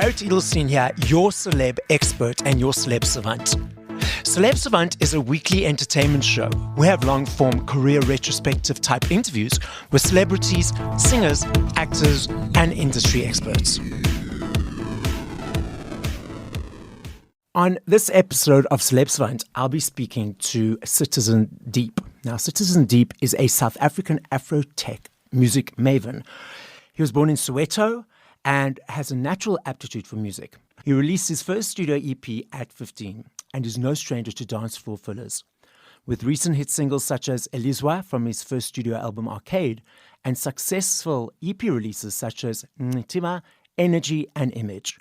Barret Edelsein here, your celeb expert and your Celeb Savant. Celeb Savant is a weekly entertainment show. We have long-form career retrospective type interviews with celebrities, singers, actors, and industry experts. On this episode of Celeb Savant, I'll be speaking to Citizen Deep. Now, Citizen Deep is a South African Afro-tech music maven. He was born in Soweto and has a natural aptitude for music. He released his first studio EP at 15 and is no stranger to dance floor fillers. With recent hit singles such as Elizwa from his first studio album Arcade and successful EP releases such as Ntima, Energy and Image.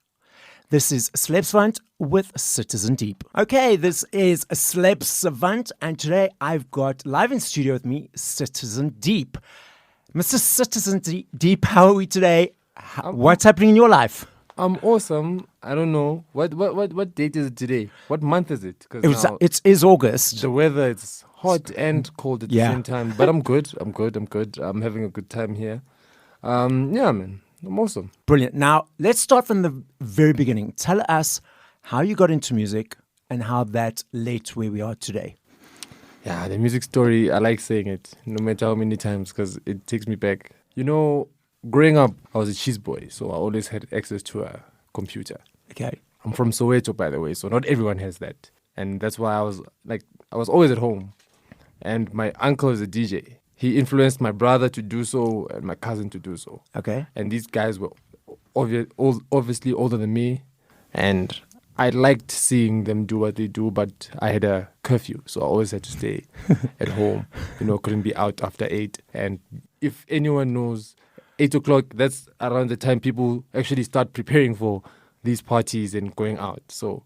This is Celeb Savant with Citizen Deep. Okay, this is Celeb Savant, and today I've got live in studio with me, Citizen Deep. Mr. Citizen Deep, how are we today? What's happening in your life? I'm awesome. I don't know. What date is it today? What month is it? It is August. The weather, it's hot and cold at the same time. But I'm good. I'm having a good time here. Man. I'm awesome. Brilliant. Now, let's start from the very beginning. Tell us how you got into music and how that led to where we are today. Yeah, the music story, I like saying it, no matter how many times, because it takes me back. You know, growing up, I was a cheese boy, so I always had access to a computer. Okay. I'm from Soweto, by the way, so not everyone has that. And that's why I was always at home. And my uncle is a DJ. He influenced my brother to do so and my cousin to do so. Okay. And these guys were obviously older than me. And I liked seeing them do what they do, but I had a curfew. So I always had to stay at home. Couldn't be out after 8. And if anyone knows, 8 o'clock, that's around the time people actually start preparing for these parties and going out. So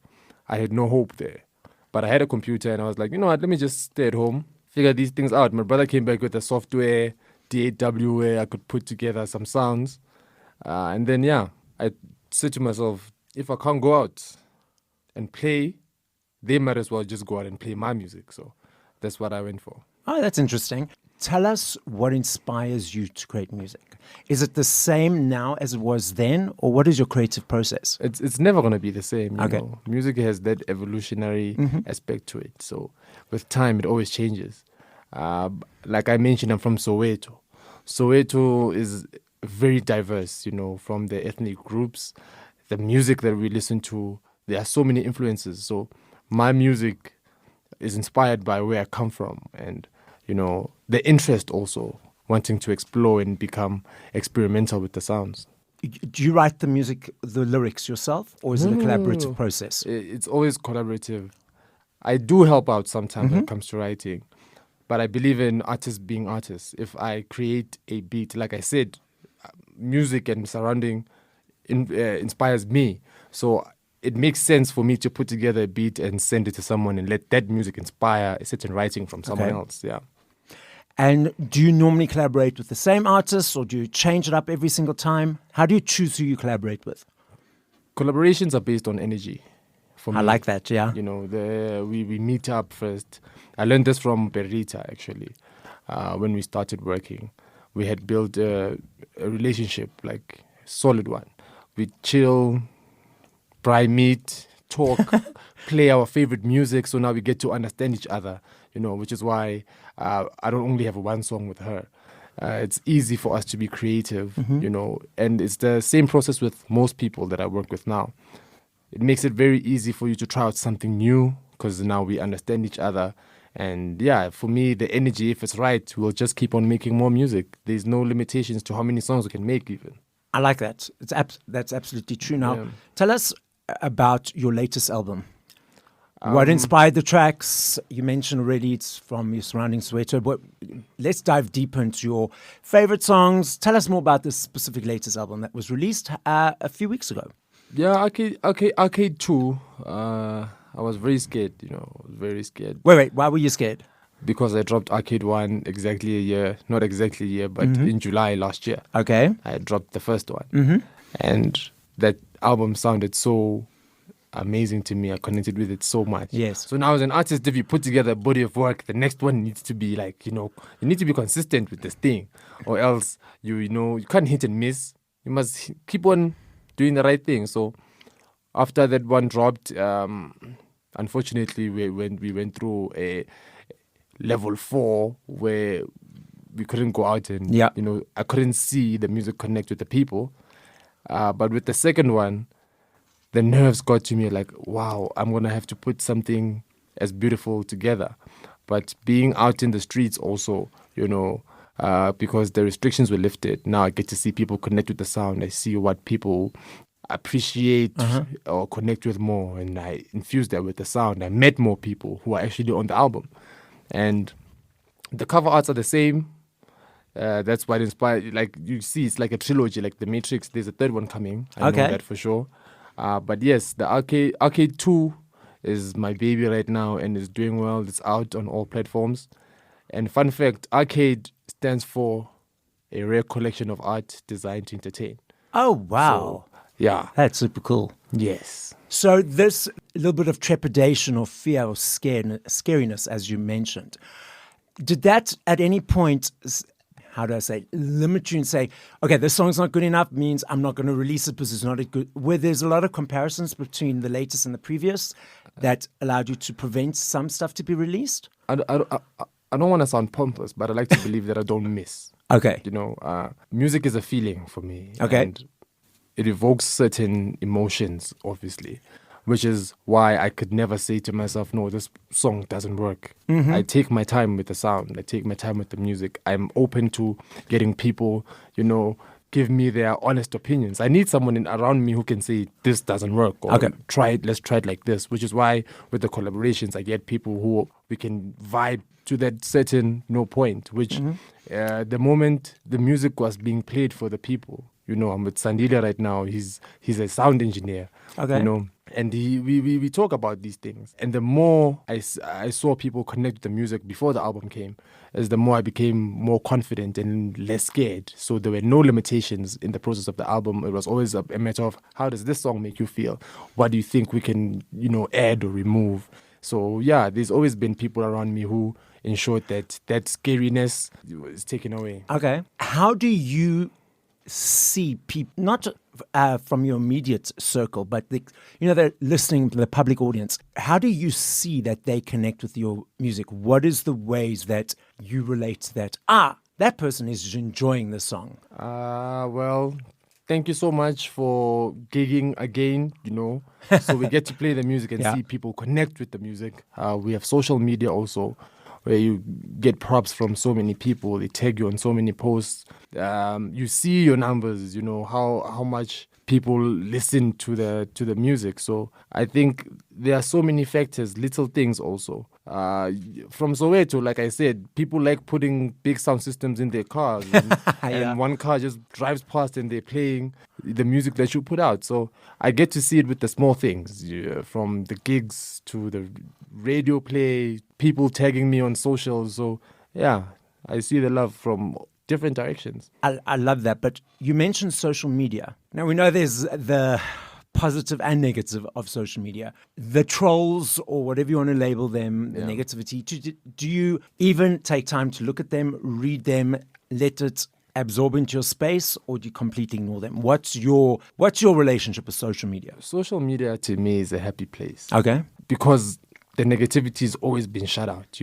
I had no hope there. But I had a computer and I was like, you know what, let me just stay at home, figure these things out. My brother came back with a software, DAW, where I could put together some sounds. And then, I said to myself, if I can't go out and play, they might as well just go out and play my music. So that's what I went for. Oh, that's interesting. Tell us what inspires you to create music. Is it the same now as it was then, or what is your creative process? It's never going to be the same. You Okay. know. Music has that evolutionary aspect to it. So with time, it always changes. Like I mentioned, I'm from Soweto. Soweto is very diverse, from the ethnic groups, the music that we listen to. There are so many influences. So my music is inspired by where I come from and the interest also, wanting to explore and become experimental with the sounds. Do you write the music, the lyrics yourself, or is it a collaborative process? It's always collaborative. I do help out sometimes when it comes to writing, but I believe in artists being artists. If I create a beat, like I said, music and surrounding inspires me. So it makes sense for me to put together a beat and send it to someone and let that music inspire a certain writing from someone else. Yeah. And do you normally collaborate with the same artists, or do you change it up every single time? How do you choose who you collaborate with? Collaborations are based on energy. For me, I like that, yeah. We meet up first. I learned this from Berita, actually, when we started working. We had built a relationship, like a solid one. We chill, fry meat, talk, play our favorite music. So now we get to understand each other, which is why I don't only have one song with her. It's easy for us to be creative, and it's the same process with most people that I work with now. It makes it very easy for you to try out something new because now we understand each other. And for me, the energy, if it's right, we'll just keep on making more music. There's no limitations to how many songs we can make even. I like that. That's absolutely true. Now, tell us about your latest album. What inspired the tracks? You mentioned already it's from your surrounding Soweto, but let's dive deeper into your favorite songs. Tell us more about this specific latest album that was released a few weeks ago. Yeah, Arcade 2. I was very scared, very scared. Wait, why were you scared? Because I dropped Arcade 1 exactly a year, not exactly a year, but in July last year. Okay. I dropped the first one. And that album sounded so amazing to me. I connected with it so much. Yes. So now as an artist, if you put together a body of work, the next one needs to be like, you need to be consistent with this thing, or else you can't hit and miss. You must keep on doing the right thing. So after that one dropped, unfortunately, we went through a level 4 where we couldn't go out and, I couldn't see the music connect with the people. But with the second one, the nerves got to me like, wow, I'm going to have to put something as beautiful together. But being out in the streets also, because the restrictions were lifted, now I get to see people connect with the sound. I see what people appreciate or connect with more, and I infused that with the sound. I met more people who are actually on the album. And the cover arts are the same. That's what inspired, like you see, it's like a trilogy, like The Matrix. There's a third one coming. I know that for sure. But yes, the Arcade 2 is my baby right now and is doing well. It's out on all platforms. And fun fact, Arcade stands for a rare collection of art designed to entertain. Oh, wow. So, yeah. That's super cool. Yes. So this little bit of trepidation or fear or scariness, as you mentioned, did that at any point, how do I say, limit you and say, okay, this song's not good enough, means I'm not going to release it because it's not a good, where there's a lot of comparisons between the latest and the previous that allowed you to prevent some stuff to be released? I don't want to sound pompous, but I like to believe that I don't miss. Okay. Music is a feeling for me. Okay. And it evokes certain emotions, obviously, which is why I could never say to myself, no, this song doesn't work. I take my time with the sound. I take my time with the music. I'm open to getting people, give me their honest opinions. I need someone around me who can say, this doesn't work, or let's try it like this, which is why with the collaborations, I get people who we can vibe to that certain point, which the moment the music was being played for the people, I'm with Sandile right now. He's a sound engineer, and we talk about these things. And the more I saw people connect with the music before the album came, as the more I became more confident and less scared. So there were no limitations in the process of the album. It was always a matter of, how does this song make you feel? What do you think we can, add or remove? So yeah, there's always been people around me who ensured that scariness is taken away. Okay. How do you see people, not from your immediate circle, but they're listening to the public audience? How do you see that they connect with your music? What is the ways that you relate to that? That person is enjoying the song. Well, thank you so much for gigging again, so we get to play the music and see people connect with the music. We have social media also, where you get props from so many people. They tag you on so many posts. You see your numbers, how much people listen to the music. So I think there are so many factors, little things also. From Soweto, like I said, people like putting big sound systems in their cars. And one car just drives past and they're playing the music that you put out. So I get to see it with the small things, from the gigs to the radio play, people tagging me on socials. So yeah, I see the love from different directions. I love that. But you mentioned social media. Now we know there's the positive and negative of social media. The trolls, or whatever you want to label them, the negativity. Do you even take time to look at them, read them, let it absorb into your space, or do you completely ignore them? What's your relationship with social media? Social media to me is a happy place. Okay. Because the negativity has always been shut out,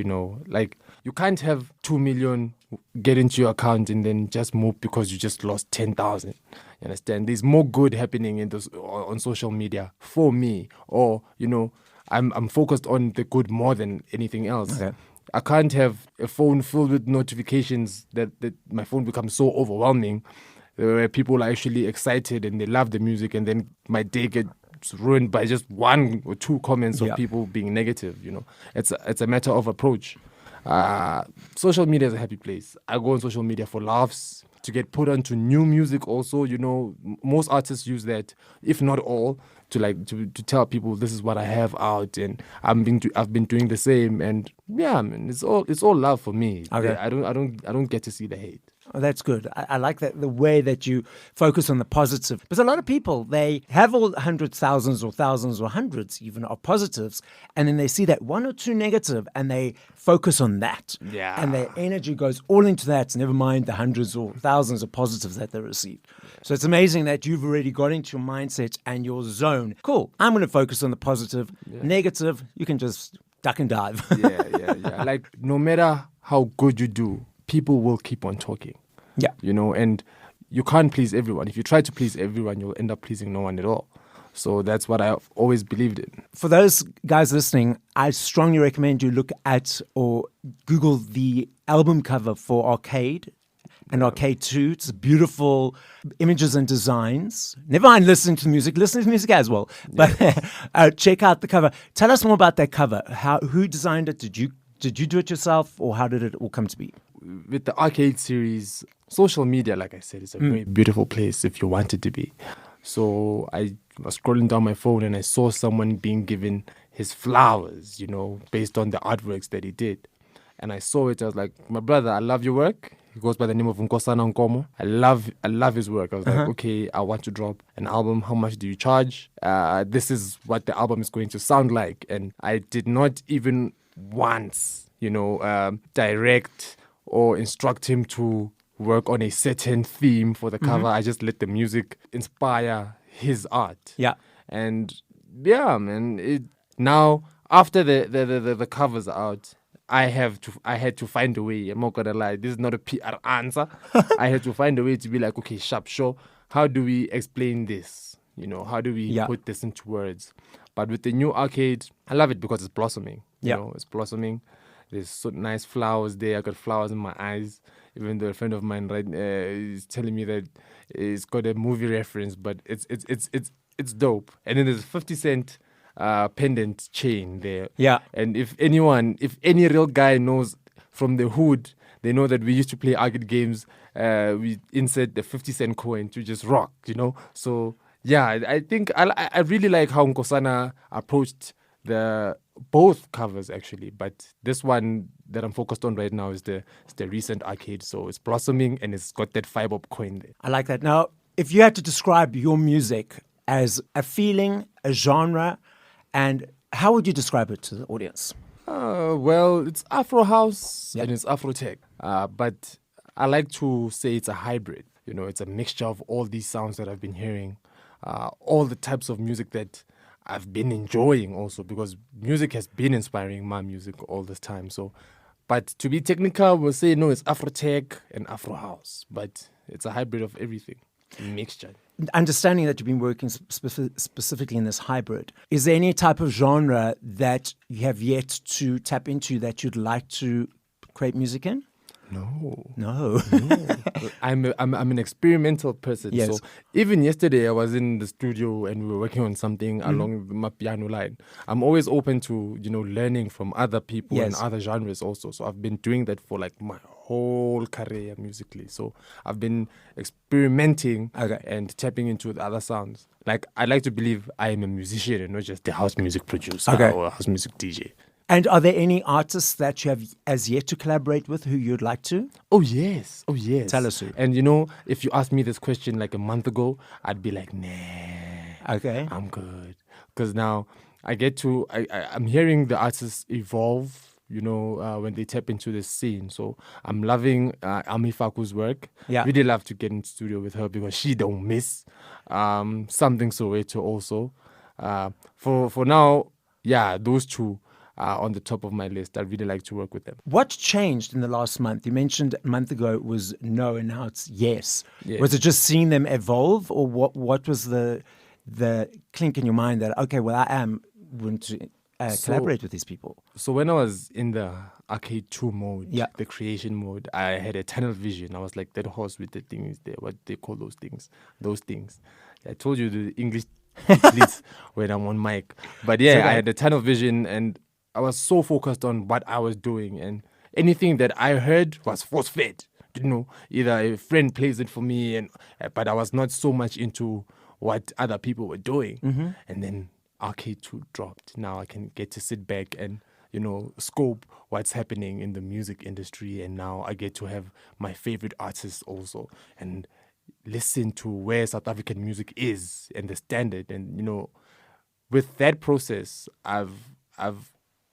Like, you can't have 2 million get into your account and then just move because you just lost 10,000. You understand? There's more good happening on social media for me. Or, I'm focused on the good more than anything else. Okay. I can't have a phone filled with notifications that my phone becomes so overwhelming, where people are actually excited and they love the music, and then my day gets ruined by just 1 or 2 comments of people being negative. It's a matter of approach. Social media is a happy place. I go on social media for laughs, to get put onto new music also. Most artists use that, if not all, to tell people this is what I have out, and I've been doing the same. And yeah, man, it's all love for me. Okay. I don't get to see the hate. Oh, that's good. I like that, the way that you focus on the positive. Because a lot of people, they have all hundreds, thousands or hundreds even of positives, and then they see that one or two negative and they focus on that. Yeah. And their energy goes all into that, never mind the hundreds or thousands of positives that they received. So it's amazing that you've already got into your mindset and your zone. Cool. I'm going to focus on the positive. Negative, you can just duck and dive. Yeah. Like, no matter how good you do, people will keep on talking. Yeah. You know, and you can't please everyone. If you try to please everyone, you'll end up pleasing no one at all. So that's what I've always believed in. For those guys listening, I strongly recommend you look at or Google the album cover for Arcade and Arcade 2. It's beautiful images and designs. Never mind listening to music. Listen to music as well. But check out the cover. Tell us more about that cover. Who designed it? Did you do it yourself, or how did it all come to be? With the Arcade series, social media, like I said, is a very beautiful place if you want it to be. So I was scrolling down my phone and I saw someone being given his flowers, you know, based on the artworks that he did. And I saw it. I was like, my brother, I love your work. He goes by the name of Nkosana Nkomo. I love his work. I was like, okay, I want to drop an album. How much do you charge? This is what the album is going to sound like. And I did not even once, you know, direct or instruct him to work on a certain theme for the cover. I just let the music inspire his art. Yeah. And yeah, man, now after the covers are out, I had to find a way. I'm not gonna lie, this is not a PR answer. I had to find a way to be like, okay, sure, how do we explain this? You know, how do we put this into words? But with the new Arcade, I love it because it's blossoming. You know, it's blossoming. There's so nice flowers there. I got flowers in my eyes. Even though a friend of mine is telling me that it's got a movie reference, but it's dope. And then there's a 50 cent pendant chain there. Yeah. And if any real guy knows from the hood, they know that we used to play arcade games. We insert the 50 cent coin to just rock, you know. So yeah, I think I really like how Nkosana approached both covers actually, but this one that I'm focused on right now is the recent Arcade. So it's blossoming and it's got that fiber coin there. I like that. Now, if you had to describe your music as a feeling, a genre, and how would you describe it to the audience? Well, it's Afro-House and it's Afro-Tech, but I like to say it's a hybrid. You know, it's a mixture of all these sounds that I've been hearing, all the types of music that I've been enjoying also, because music has been inspiring my music all this time. So, but to be technical, we'll say no, it's Afro-Tech and Afro-House, but it's a hybrid of everything, mixture. Understanding that you've been working specifically in this hybrid, is there any type of genre that you have yet to tap into that you'd like to create music in? No. I'm an experimental person. Yes. So even yesterday I was in the studio and we were working on something along my piano line. I'm always open to, you know, learning from other people and other genres also. So I've been doing that for like my whole career musically. So I've been experimenting and tapping into the other sounds. Like, I like to believe I am a musician and not just a house music producer or a house music DJ. And are there any artists that you have as yet to collaborate with who you'd like to? Oh, yes. Tell us who. And, you know, if you asked me this question like a month ago, I'd be like, nah. Okay. I'm good. Because now I'm hearing the artists evolve, you know, when they tap into the scene. So I'm loving Ami Faku's work. Yeah. Really love to get in studio with her because she don't miss. Something Soweto also. For now, yeah, those two on the top of my list. I really like to work with them. What changed in the last month? You mentioned a month ago it was no, and now it's yes. Yes. Was it just seeing them evolve, or what was the clink in your mind that, okay, well, I am going to collaborate with these people? So when I was in the Arcade 2 mode, Yeah. the creation mode, I had a tunnel vision. I was like that horse with the things there. What they call those things? Those things. I told you the English please when I'm on mic. But yeah, I had a tunnel vision and I was so focused on what I was doing, and anything that I heard was force-fed. You know, either a friend plays it for me, but I was not so much into what other people were doing. And then Arcade 2 dropped. Now I can get to sit back and scope what's happening in the music industry. And now I get to have my favorite artists also and listen to where South African music is and the standard. And, with that process, I've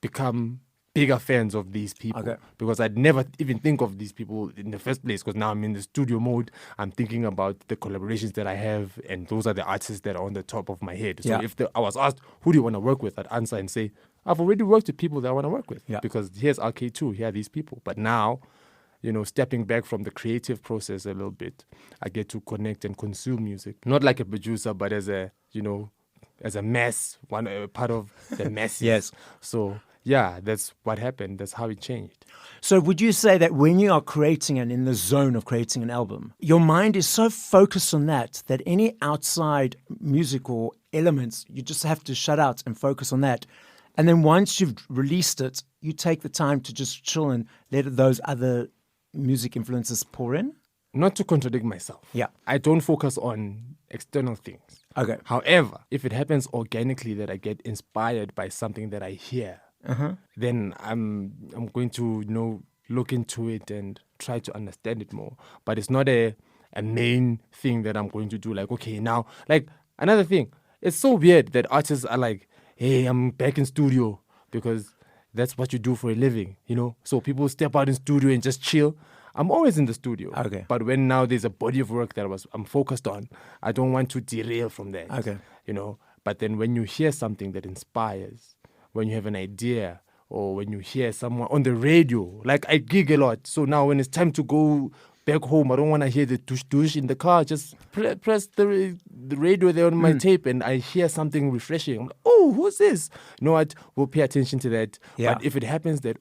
become bigger fans of these people because I'd never even think of these people in the first place, because now I'm in the studio mode. I'm thinking about the collaborations that I have, and those are the artists that are on the top of my head. So if I was asked, who do you want to work with, I'd answer and say, I've already worked with people that I want to work with because here's RK2, here are these people. But now, stepping back from the creative process a little bit, I get to connect and consume music, not like a producer, but as a mass, part of the masses. Yes. So yeah, that's what happened. That's how it changed. So would you say that when you are creating and in the zone of creating an album, your mind is so focused on that any outside music or elements, you just have to shut out and focus on that? And then once you've released it, you take the time to just chill and let those other music influences pour in? Not to contradict myself. Yeah. I don't focus on external things. Okay. However, if it happens organically that I get inspired by something that I hear, then I'm going to look into it and try to understand it more. But it's not a main thing that I'm going to do. Like, okay, now, like another thing, it's so weird that artists are like, hey, I'm back in studio, because that's what you do for a living, So people step out in studio and just chill. I'm always in the studio. Okay. But when now there's a body of work that I'm focused on, I don't want to derail from that. Okay. But then when you hear something that inspires, when you have an idea, or when you hear someone on the radio, like I gig a lot. So now when it's time to go back home, I don't want to hear the tush in the car. Just press the radio there on my tape, and I hear something refreshing. I'm like, oh, who's this? We'll pay attention to that. Yeah. But if it happens that,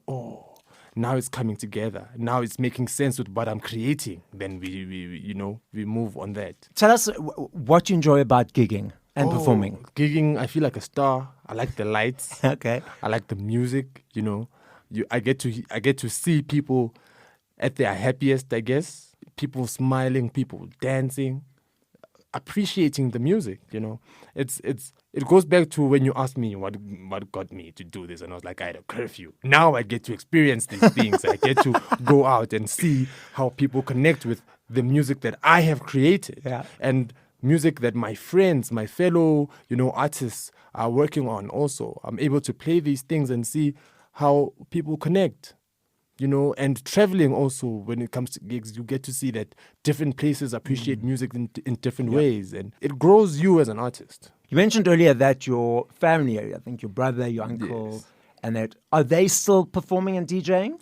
now it's coming together, now it's making sense with what I'm creating, then we move on that. Tell us what you enjoy about gigging and performing. Gigging, I feel like a star. I like the lights. Okay. I like the music. I get to see people at their happiest, I guess. People smiling, people dancing, appreciating the music. It goes back to when you asked me what got me to do this, and I was like, I had a curfew. Now I get to experience these things. I get to go out and see how people connect with the music that I have created, and music that my friends, my fellow, artists are working on also. I'm able to play these things and see how people connect. And traveling also, when it comes to gigs, you get to see that different places appreciate music in different ways, and it grows you as an artist. You mentioned earlier that your family, I think your brother, your uncle, and that, are they still performing and DJing?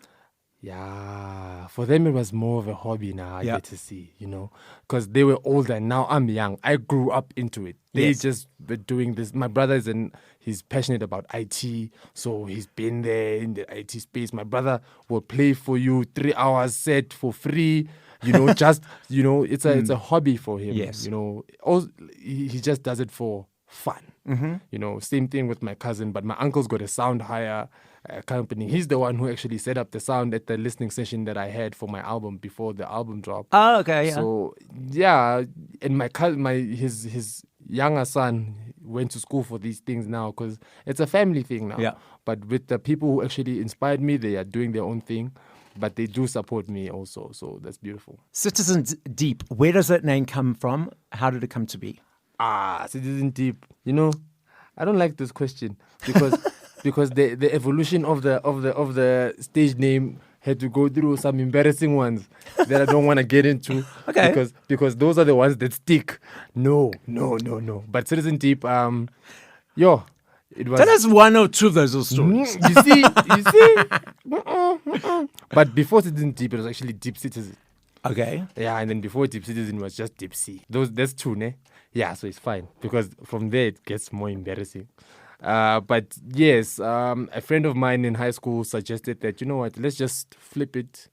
Yeah, for them it was more of a hobby now, I get to see, because they were older and now I'm young. I grew up into it. They just were doing this. My brother he's passionate about IT, so he's been there in the IT space. My brother will play for you 3 hours set for free, it's a hobby for him. Yes. He just does it for fun. Same thing with my cousin, but my uncle's got a sound hire company. He's the one who actually set up the sound at the listening session that I had for my album before the album dropped. Oh, okay, yeah. So yeah, and my cousin, his younger son went to school for these things now, because it's a family thing now. Yeah. But with the people who actually inspired me, they are doing their own thing, but they do support me also. So that's beautiful. Citizen Deep, where does that name come from? How did it come to be? Citizen Deep. I don't like this question because because the evolution of the stage name had to go through some embarrassing ones that I don't want to get into. Okay. Because those are the ones that stick. No. But Citizen Deep, it was. Tell us one or two of those stories. You see. But before Citizen Deep, it was actually Deep Citizen. Okay. Yeah, and then before Deep Citizen was just Deep Sea. That's two, ne? Yeah, so it's fine, because from there it gets more embarrassing. But yes, a friend of mine in high school suggested that, you know what, let's just flip it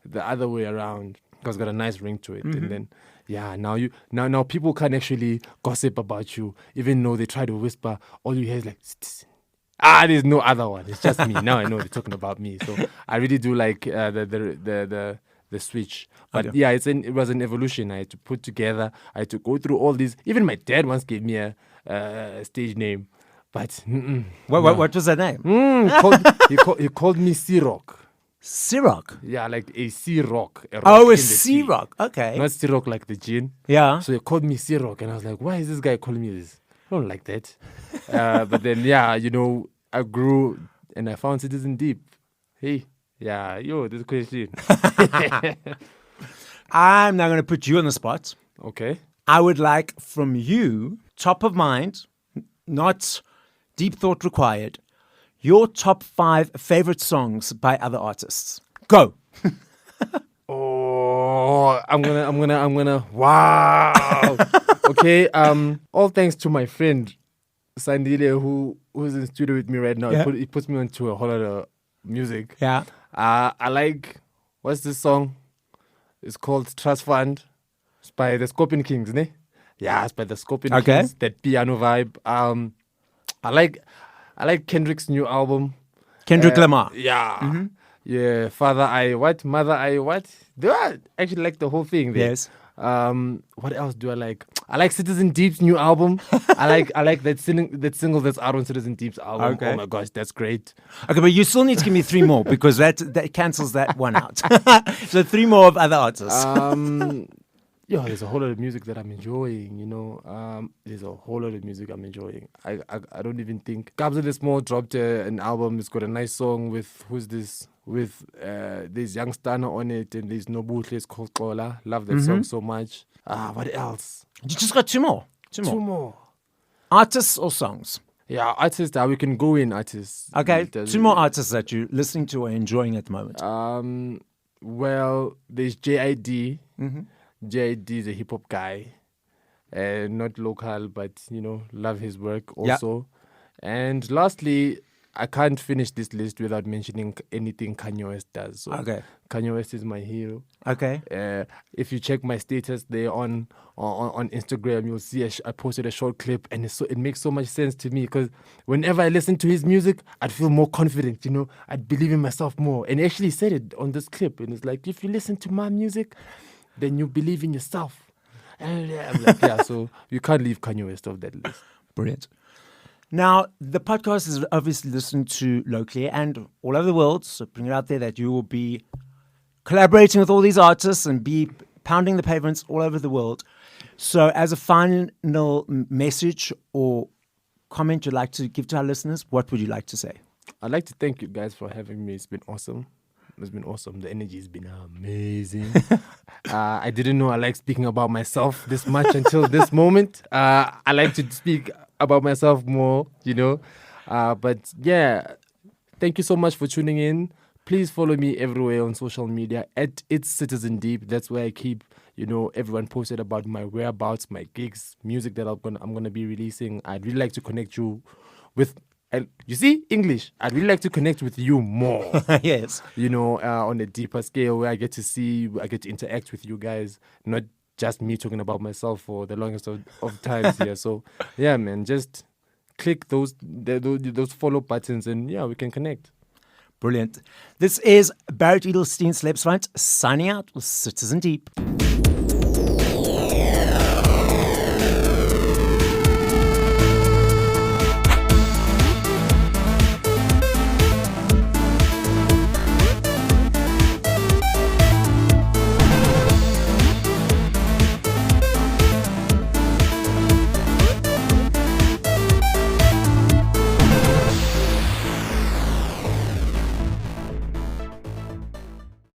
the other way around, because it's got a nice ring to it. Mm-hmm. And then, yeah, now people can actually gossip about you, even though they try to whisper. All you hear is like, Citizen. There's no other one. It's just me. Now I know they're talking about me. So I really do like the switch. But yeah, it was an evolution I had to put together. I had to go through all these. Even my dad once gave me a stage name, But What was that name? he called me C-Rock. Siroc. Yeah, like a C-Rock. Oh, a Siroc. Okay. Not C-Rock like the gin. Yeah. So he called me C-Rock, and I was like, why is this guy calling me this? I don't like that. But then, I grew and I found Citizen Deep. Hey, this question. I'm now going to put you on the spot. Okay. I would like from you, top of mind, not deep thought required, your top 5 favorite songs by other artists. Go. Oh, I'm gonna. Wow. Okay. All thanks to my friend Sandile, who's in the studio with me right now. Yeah. He puts me onto a whole lot of music. Yeah. I like, what's this song? It's called Trust Fund. It's by the Scorpion Kings, ne? Yeah, it's by the Scorpion Kings. That piano vibe. I like Kendrick's new album. Kendrick Lamar. Yeah. Mm-hmm. Yeah. Father I what? Mother I what? Do I actually like the whole thing there? Yes. What else do I like? I like Citizen Deep's new album. I like that single that's out on Citizen Deep's album. Okay. Oh my gosh, that's great. Okay, but you still need to give me 3 more because that cancels that one out. So 3 more of other artists. There's a whole lot of music that I'm enjoying, there's a whole lot of music I'm enjoying. I don't even think Kabza the Small dropped an album. It's got a nice song with there's Young Stunner on it, and there's Nobuhle. It's called Kola. Love that song so much. What else? You just got 2 more. 2 more. Artists or songs? Yeah, artists. We can go in artists. Okay, 2 more artists that you're listening to or enjoying at the moment. Well, there's JID. Mm-hmm. JID is a hip hop guy, not local, but love his work also. Yeah. And lastly, I can't finish this list without mentioning anything Kanye West does. So okay. Kanye West is my hero. Okay. If you check my status there on Instagram, you'll see I posted a short clip, and it makes so much sense to me because whenever I listen to his music, I'd feel more confident. I'd believe in myself more. And he actually said it on this clip, and it's like, if you listen to my music, then you believe in yourself. And I'm like, so you can't leave Kanye West off that list. Brilliant. Now, the podcast is obviously listened to locally and all over the world, so bring it out there that you will be collaborating with all these artists and be pounding the pavements all over the world. So as a final message or comment you'd like to give to our listeners, what would you like to say? I'd like to thank you guys for having me. It's been awesome. The energy has been amazing. I didn't know I like speaking about myself this much until this moment. I like to speak about myself more, But yeah, thank you so much for tuning in. Please follow me everywhere on social media at It's Citizen Deep. That's where I keep, everyone posted about my whereabouts, my gigs, music that I'm gonna be releasing. I'd really like to connect you with. You see, English. I'd really like to connect with you more. Yes. On a deeper scale where I get to interact with you guys, not just me talking about myself for the longest of times here. So, yeah, man, just click those follow buttons and, we can connect. Brilliant. This is Barret Edelsein, Celeb Savant, signing out with Citizen Deep.